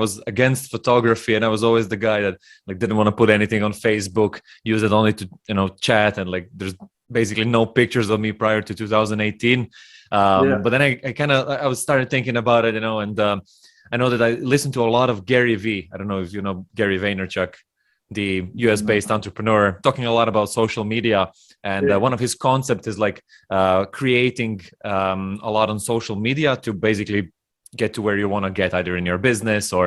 was against photography, and I was always the guy that like didn't want to put anything on Facebook, use it only to, you know, chat, and like there's basically no pictures of me prior to 2018. But then I was started thinking about it, you know, and I know that I listened to a lot of Gary V. I don't know if you know Gary Vaynerchuk, the US-based entrepreneur, talking a lot about social media. And one of his concepts is like creating a lot on social media to basically get to where you want to get, either in your business or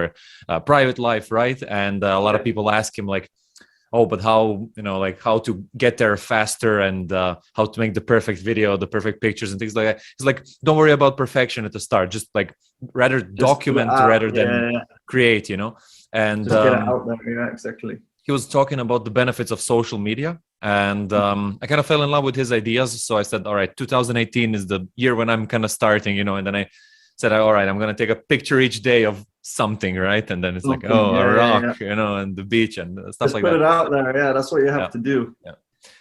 private life, right? And a lot of people ask him like, oh, but how, you know, like how to get there faster, and how to make the perfect video, the perfect pictures and things like that. It's like, don't worry about perfection at the start. Just like rather document rather than create, you know? And just get it out there. Yeah, exactly. He was talking about the benefits of social media, and I kind of fell in love with his ideas. So I said, all right, 2018 is the year when I'm kind of starting, you know, and then I said, all right, I'm going to take a picture each day of something, right? And then it's like, oh, a rock, you know, and the beach and stuff just like that. Put it out there. Yeah, that's what you have to do. Yeah.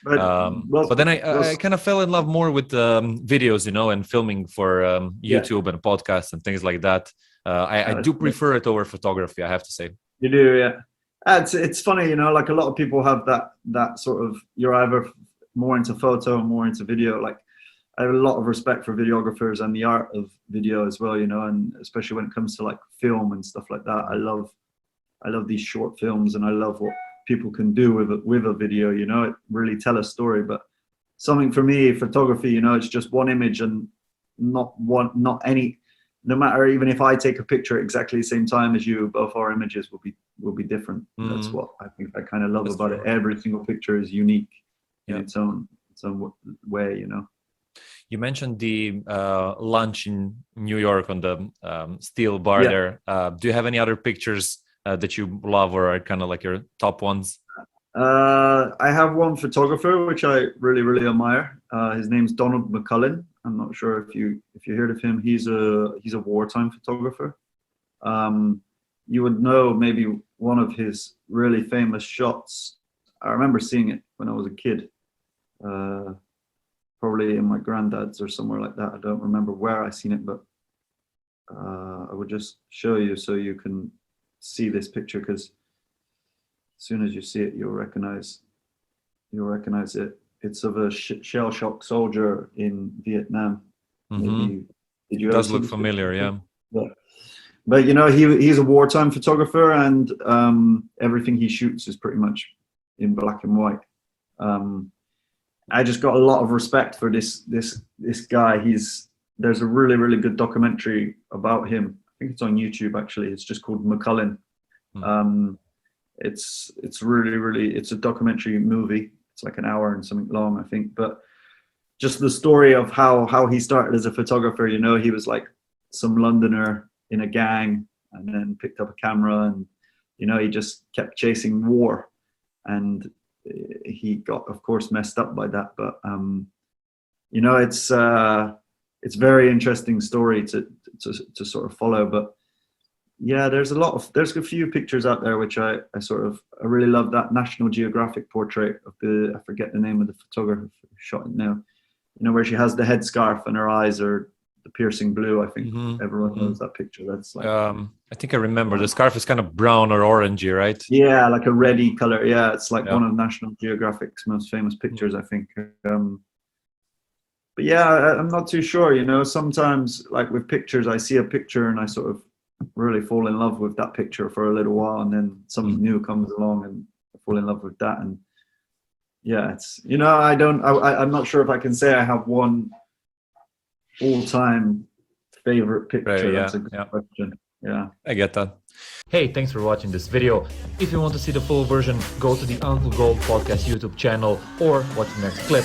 But then I kind of fell in love more with videos, you know, and filming for YouTube and podcasts and things like that. I do prefer it over photography, I have to say. You do, yeah. It's funny, you know, like a lot of people have that sort of, you're either more into photo or more into video. Like I have a lot of respect for videographers and the art of video as well, you know, and especially when it comes to like film and stuff like that. I love these short films, and I love what people can do with a video, you know, it really tell a story. But something for me, photography, you know, it's just one image, and not any, no matter, even if I take a picture at exactly the same time as you, both our images will be different. That's what I think I kind of love about it. Every single picture is unique in its own way, you know. You mentioned the lunch in New York on the steel bar there. Do you have any other pictures that you love, or are kind of like your top ones? I have one photographer which I really, really admire. His name's Donald McCullin. I'm not sure if you heard of him. He's a wartime photographer. You would know maybe one of his really famous shots. I remember seeing it when I was a kid. Probably in my granddad's or somewhere like that. I don't remember where I seen it, but I would just show you so you can see this picture, because as soon as you see it, you'll recognize it. It's of a shell shock soldier in Vietnam. Maybe, did you? It does look familiar, yeah. But you know, he's a wartime photographer, and everything he shoots is pretty much in black and white. I just got a lot of respect for this guy. There's a really, really good documentary about him. I think it's on YouTube actually. It's just called McCullin. It's really, really, it's a documentary movie. It's like an hour and something long, I think. But just the story of how he started as a photographer. You know, he was like some Londoner in a gang, and then picked up a camera, and you know, he just kept chasing war, and he got, of course, messed up by that. But you know, it's a very interesting story to sort of follow. But yeah, there's a few pictures out there which I really love. That National Geographic portrait of I forget the name of the photographer who shot it now, you know, where she has the headscarf and her eyes are the piercing blue. I think everyone knows that picture. That's like, I think I remember. The scarf is kind of brown or orangey, right? Yeah, like a reddy color. Yeah, it's like one of National Geographic's most famous pictures, I think. But yeah, I'm not too sure, you know. Sometimes, like with pictures, I see a picture and I sort of really fall in love with that picture for a little while, and then something new comes along and I fall in love with that. And yeah, it's, you know, I'm not sure if I can say I have one all-time favorite picture. Right, that's a good question. Yeah, I get that. Hey, thanks for watching this video. If you want to see the full version, go to the Uncle Gold Podcast YouTube channel or watch the next clip.